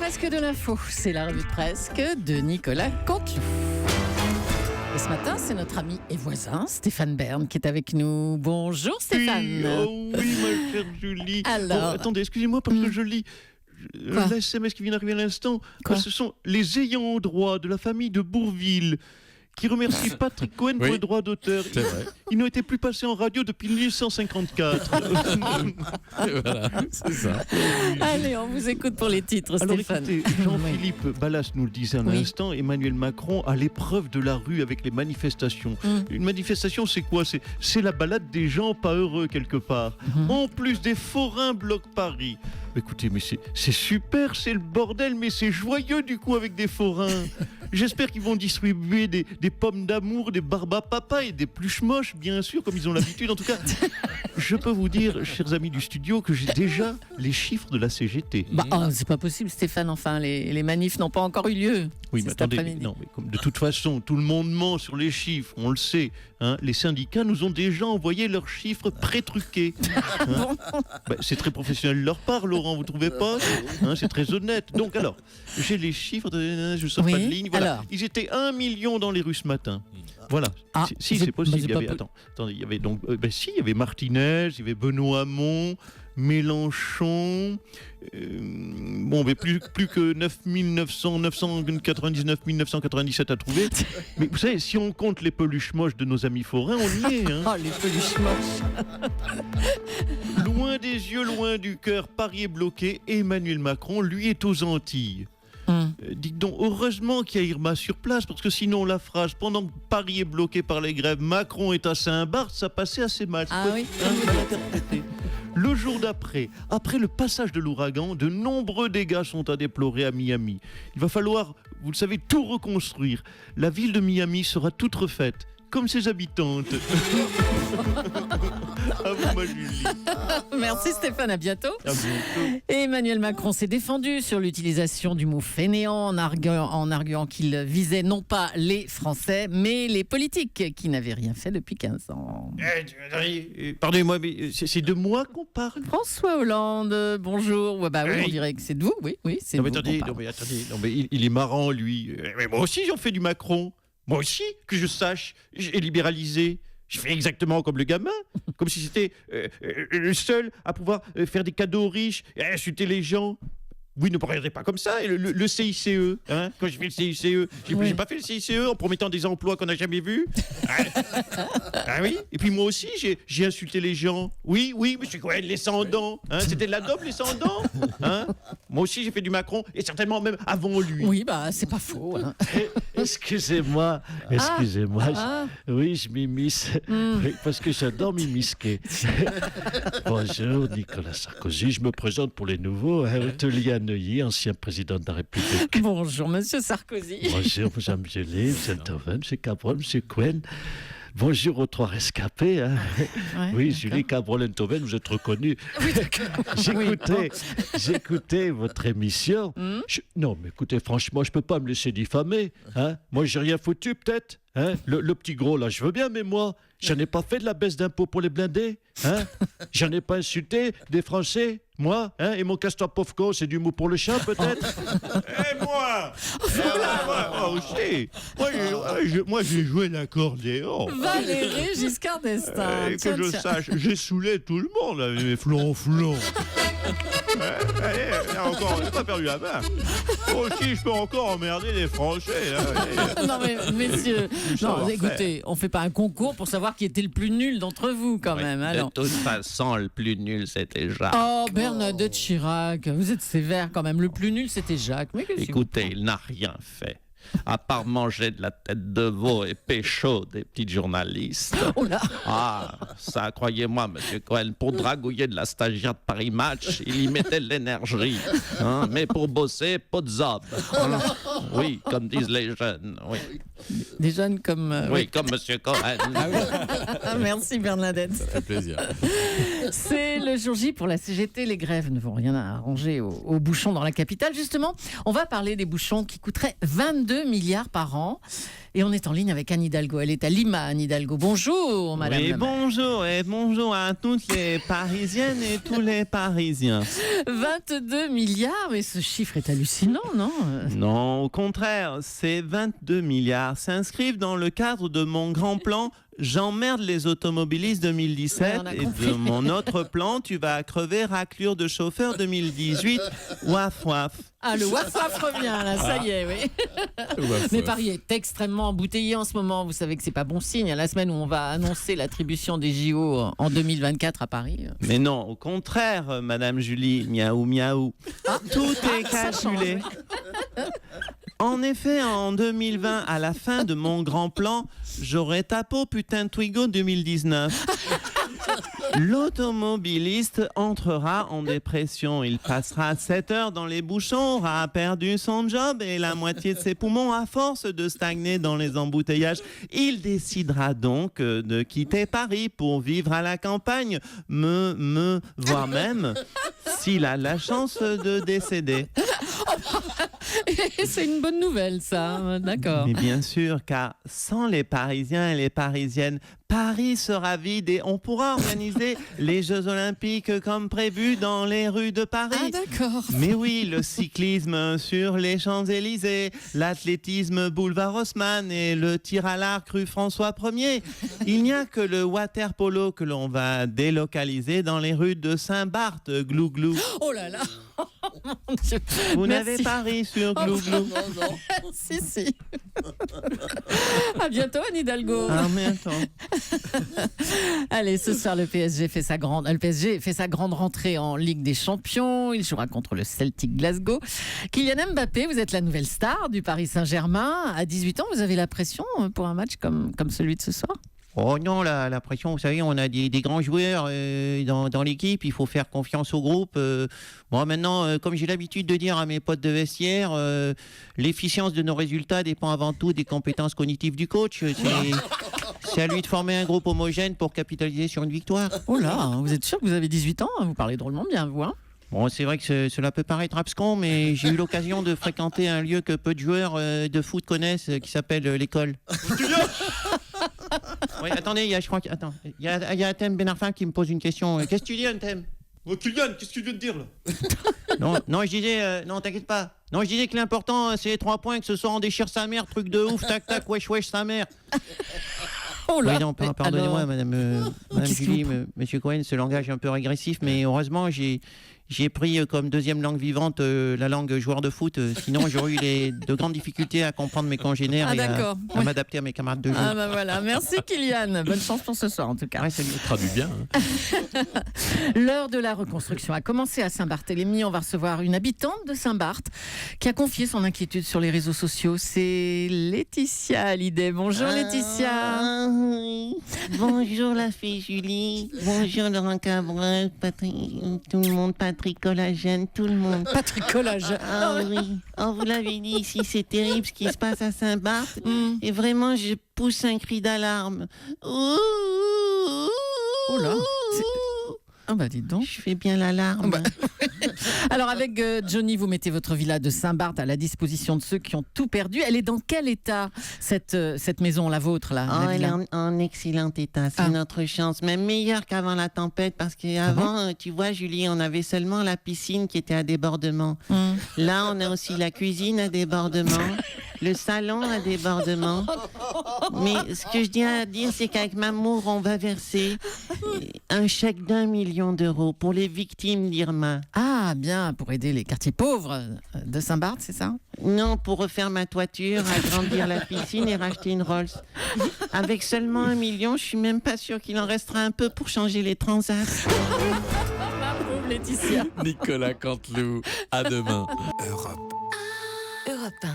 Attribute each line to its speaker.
Speaker 1: presque de l'info. C'est la revue de presque de Nicolas Canteloup. Et ce matin, c'est notre ami et voisin Stéphane Bern qui est avec nous. Bonjour Stéphane.
Speaker 2: Oui, ma chère Julie.
Speaker 1: Alors,
Speaker 2: attendez, excusez-moi parce que je lis la SMS qui vient d'arriver à l'instant. Ce sont les ayants droit de la famille de Bourville qui remercient Patrick Cohen pour les droits d'auteur.
Speaker 3: C'est vrai.
Speaker 2: Ils n'ont été plus passés en radio depuis 1854.
Speaker 3: Voilà, c'est ça.
Speaker 2: Allez,
Speaker 1: on vous écoute pour les titres,
Speaker 2: alors
Speaker 1: Stéphane.
Speaker 2: écoutez, Jean-Philippe Ballas nous le disait un instant, Emmanuel Macron à l'épreuve de la rue avec les manifestations. Une manifestation, c'est quoi ? C'est la balade des gens pas heureux quelque part. En plus, des forains bloquent Paris. Écoutez, mais c'est super, c'est le bordel, mais c'est joyeux du coup avec des forains. J'espère qu'ils vont distribuer des pommes d'amour, des barbes à papa et des pluches moches, bien sûr, comme ils ont l'habitude. En tout cas, je peux vous dire, chers amis du studio, que j'ai déjà les chiffres de la CGT.
Speaker 1: C'est pas possible, Stéphane. Enfin, les manifs n'ont pas encore eu lieu.
Speaker 2: Oui, mais attendez, de toute façon, tout le monde ment sur les chiffres, on le sait. Hein, les syndicats nous ont déjà envoyé leurs chiffres pré-truqués. Hein. C'est très professionnel de leur part, Laurent, vous trouvez pas ? C'est très honnête. Donc alors, j'ai les chiffres, je ne sors pas de ligne. Voilà.
Speaker 1: Alors.
Speaker 2: Ils étaient 1 million dans les rues ce matin. Voilà. Si c'est possible. Il y avait, attendez, il y avait donc, il y avait Martinez, il y avait Benoît Hamon, Mélenchon. Mais plus que 999 997 à trouver. Mais vous savez, si on compte les peluches moches de nos amis forains, on y est. Hein.
Speaker 1: Les peluches moches.
Speaker 2: Loin des yeux, loin du cœur, Paris est bloqué. Emmanuel Macron, lui, est aux Antilles. Dites donc, heureusement qu'il y a Irma sur place, parce que sinon la phrase « Pendant que Paris est bloqué par les grèves, Macron est à Saint-Barth », ça passait assez mal. Le jour d'après, après le passage de l'ouragan, de nombreux dégâts sont à déplorer à Miami. Il va falloir, vous le savez, tout reconstruire. La ville de Miami sera toute refaite, comme ses habitantes. À vous, ma Julie.
Speaker 1: Merci Stéphane, à bientôt.
Speaker 2: À bientôt.
Speaker 1: Et Emmanuel Macron s'est défendu sur l'utilisation du mot fainéant en arguant qu'il visait non pas les Français, mais les politiques qui n'avaient rien fait depuis 15 ans.
Speaker 2: Pardonnez-moi, mais c'est de moi qu'on parle.
Speaker 1: François Hollande, bonjour. Oui, on dirait que c'est de vous. Oui, c'est de vous.
Speaker 2: Attendez, il est marrant, lui. Mais moi aussi, j'en fais du Macron. Moi aussi, que je sache, j'ai libéralisé. Je fais exactement comme le gamin, comme si c'était le seul à pouvoir faire des cadeaux aux riches et insulter les gens. Vous ne parlerez pas comme ça. Le CICE, hein, quand j'ai fait le CICE, j'ai pas fait le CICE en promettant des emplois qu'on n'a jamais vus. Oui. Et puis moi aussi, j'ai insulté les gens. Oui, monsieur Cohen, les sans-dents. Hein, c'était de la dope, les sans-dents. Hein. Moi aussi, j'ai fait du Macron, et certainement même avant lui.
Speaker 1: Oui, c'est pas faux. Hein.
Speaker 4: Excusez-moi. Oui, je m'immisce. Oui, parce que j'adore m'immisquer. Bonjour, Nicolas Sarkozy. Je me présente pour les nouveaux. Hôtelier à Neuilly, ancien président de la République.
Speaker 1: Bonjour, monsieur Sarkozy.
Speaker 4: Bonjour, madame Joly, monsieur Toven, monsieur Cabrol, monsieur Cohen. Bonjour aux trois rescapés. Hein. Oui, Julie Cabrol-Enthoven, vous êtes reconnus.
Speaker 1: Oui, d'accord.
Speaker 4: J'écoutais votre émission. Non, mais écoutez, franchement, je peux pas me laisser diffamer. Hein. Moi, j'ai rien foutu, peut-être. Hein. Le petit gros, là, je veux bien, mais moi, j'en ai pas fait de la baisse d'impôts pour les blindés. Hein. J'en ai pas insulté des Français. Moi, et mon castor Povko, c'est du mou pour le chat, peut-être.
Speaker 2: Et moi aussi. Moi, j'ai joué l'accordéon.
Speaker 1: Valéry Giscard d'Estaing.
Speaker 2: Que je sache, j'ai saoulé tout le monde avec mes flonflons. Encore, j'ai pas perdu la main. Moi aussi, je peux encore emmerder les Français.
Speaker 1: Non, mais messieurs, écoutez, on fait pas un concours pour savoir qui était le plus nul d'entre vous, quand même. Alors.
Speaker 3: De toute façon, le plus nul, c'était Jacques.
Speaker 1: Oh, Bernadette Chirac, vous êtes sévère quand même. Le plus nul, c'était Jacques. Mais
Speaker 3: écoutez, il n'a rien fait. À part manger de la tête de veau et pécho des petites journalistes.
Speaker 1: Oh là.
Speaker 3: Ça, croyez-moi, monsieur Cohen, pour dragouiller de la stagiaire de Paris Match, il y mettait de l'énergie. Hein, mais pour bosser, pas de zob. Hein. Oui, comme disent les jeunes. Oui.
Speaker 1: Des jeunes comme...
Speaker 3: oui, comme monsieur Cohen.
Speaker 1: Merci Bernadette.
Speaker 3: Ça fait plaisir.
Speaker 1: C'est le jour J pour la CGT. Les grèves ne vont rien arranger aux bouchons dans la capitale. Justement, on va parler des bouchons qui coûteraient 22 milliards par an. Et on est en ligne avec Anne Hidalgo. Elle est à Lima, Anne Hidalgo. Bonjour, madame.
Speaker 3: Oui,
Speaker 1: la maire.
Speaker 3: bonjour et bonjour à toutes les Parisiennes et tous les Parisiens.
Speaker 1: 22 milliards, mais ce chiffre est hallucinant, non?
Speaker 3: Non, au contraire, ces 22 milliards s'inscrivent dans le cadre de mon grand plan J'emmerde les automobilistes 2017
Speaker 1: Ouais, on a
Speaker 3: et
Speaker 1: compris.
Speaker 3: de mon autre plan Tu vas crever raclure de chauffeur 2018. Waf waf.
Speaker 1: Ah, le WhatsApp revient, là, ça y est, oui. Mais Paris est extrêmement embouteillé en ce moment. Vous savez que c'est pas bon signe. La semaine où on va annoncer l'attribution des JO en 2024 à Paris.
Speaker 3: Mais non, au contraire, Madame Julie, miaou miaou. Tout est
Speaker 1: ça change,
Speaker 3: calculé. En effet, en 2020, à la fin de mon grand plan, j'aurai ta peau putain de Twigo 2019. L'automobiliste entrera en dépression. Il passera 7 heures dans les bouchons, aura perdu son job et la moitié de ses poumons à force de stagner dans les embouteillages. Il décidera donc de quitter Paris pour vivre à la campagne, voire même, s'il a la chance de décéder.
Speaker 1: C'est une bonne nouvelle, ça. D'accord.
Speaker 3: Mais bien sûr, car sans les Parisiens et les Parisiennes, Paris sera vide et on pourra organiser les Jeux Olympiques comme prévu dans les rues de Paris.
Speaker 1: Ah, d'accord.
Speaker 3: Mais oui, le cyclisme sur les Champs-Élysées, l'athlétisme boulevard Haussmann et le tir à l'arc rue François 1er. Il n'y a que le water-polo que l'on va délocaliser dans les rues de Saint-Barth, glou-glou.
Speaker 1: Oh là là. Mon Dieu.
Speaker 3: Vous
Speaker 1: Merci.
Speaker 3: n'avez pas ri sur
Speaker 1: Oh,
Speaker 3: glou-glou.
Speaker 1: Si. À bientôt, Anne Hidalgo.
Speaker 3: Ah, mais attends.
Speaker 1: Allez, ce soir, le PSG fait sa grande rentrée en Ligue des Champions. Il jouera contre le Celtic Glasgow. Kylian Mbappé, vous êtes la nouvelle star du Paris Saint-Germain. À 18 ans, vous avez la pression pour un match comme celui de ce soir?
Speaker 2: Oh non, la pression, vous savez, on a des grands joueurs dans l'équipe, il faut faire confiance au groupe. Bon, maintenant, comme j'ai l'habitude de dire à mes potes de vestiaire, l'efficience de nos résultats dépend avant tout des compétences cognitives du coach. C'est à lui de former un groupe homogène pour capitaliser sur une victoire.
Speaker 1: Oh là, vous êtes sûr que vous avez 18 ans? Vous parlez drôlement bien, vous, hein?
Speaker 2: Bon, c'est vrai que cela peut paraître abscon, mais j'ai eu l'occasion de fréquenter un lieu que peu de joueurs de foot connaissent, qui s'appelle l'école. Oui, attendez, il y a Thème Benarfa qui me pose une question. Qu'est-ce que tu dis, Thème?
Speaker 5: Oh, Kylian, qu'est-ce que tu viens de dire là?
Speaker 2: Non, je disais, non, t'inquiète pas. Non, je disais que l'important, c'est les 3 points, que ce soit on déchire sa mère, truc de ouf, tac, tac, wesh, sa mère.
Speaker 1: Oh là.
Speaker 2: Oui, non,
Speaker 1: Mais
Speaker 2: pardonnez-moi,
Speaker 1: alors,
Speaker 2: madame
Speaker 1: qu'est-ce
Speaker 2: Julie,
Speaker 1: qu'il
Speaker 2: monsieur Cohen, ce langage un peu régressif, mais heureusement, j'ai pris comme deuxième langue vivante la langue joueur de foot. Sinon, j'aurais eu de grandes difficultés à comprendre mes congénères
Speaker 1: Ah,
Speaker 2: et à
Speaker 1: d'accord.
Speaker 2: m'adapter à mes camarades de jeu.
Speaker 1: Ah bah voilà, merci Kylian. Bonne chance pour ce soir en tout cas.
Speaker 2: Ouais, salut.
Speaker 5: Traduit bien.
Speaker 1: L'heure de la reconstruction a commencé à Saint-Barthélemy. On va recevoir une habitante de Saint-Barth qui a confié son inquiétude sur les réseaux sociaux. C'est Laetitia Hallyday. Bonjour Laetitia.
Speaker 6: Ah, oui. Bonjour la fée Julie, bonjour Laurent Cabrel, Patrick, tout le monde, Patrick Collagène, tout le monde.
Speaker 1: Patrick Collage.
Speaker 6: Ah oui, oh, vous l'avez dit ici, c'est terrible ce qui se passe à Saint-Barth.
Speaker 1: Hmm.
Speaker 6: Et vraiment, je pousse un cri d'alarme.
Speaker 1: Oh là, Ah bah dites donc.
Speaker 6: Je fais bien l'alarme.
Speaker 1: Bah. Alors avec Johnny, vous mettez votre villa de Saint-Barth à la disposition de ceux qui ont tout perdu. Elle est dans quel état cette maison, la vôtre là,
Speaker 6: Oh,
Speaker 1: la
Speaker 6: elle est
Speaker 1: villa
Speaker 6: en excellent état, c'est
Speaker 1: Ah.
Speaker 6: notre chance, même meilleure qu'avant la tempête, parce qu'avant, tu vois Julie, on avait seulement la piscine qui était à débordement.
Speaker 1: Hmm.
Speaker 6: Là, on a aussi la cuisine à débordement, le salon à débordement. Mais ce que je tiens à dire, c'est qu'avec Mamour, on va verser un chèque d'1 million d'euros pour les victimes d'Irma.
Speaker 1: Ah bien, pour aider les quartiers pauvres de Saint-Barth, c'est ça?
Speaker 6: Non, pour refaire ma toiture, agrandir la piscine et racheter une Rolls. Avec seulement 1 million, je suis même pas sûre qu'il en restera un peu pour changer les transats.
Speaker 1: Ma pauvre Laetitia.
Speaker 5: Nicolas Canteloup, à demain.
Speaker 7: Europe 1.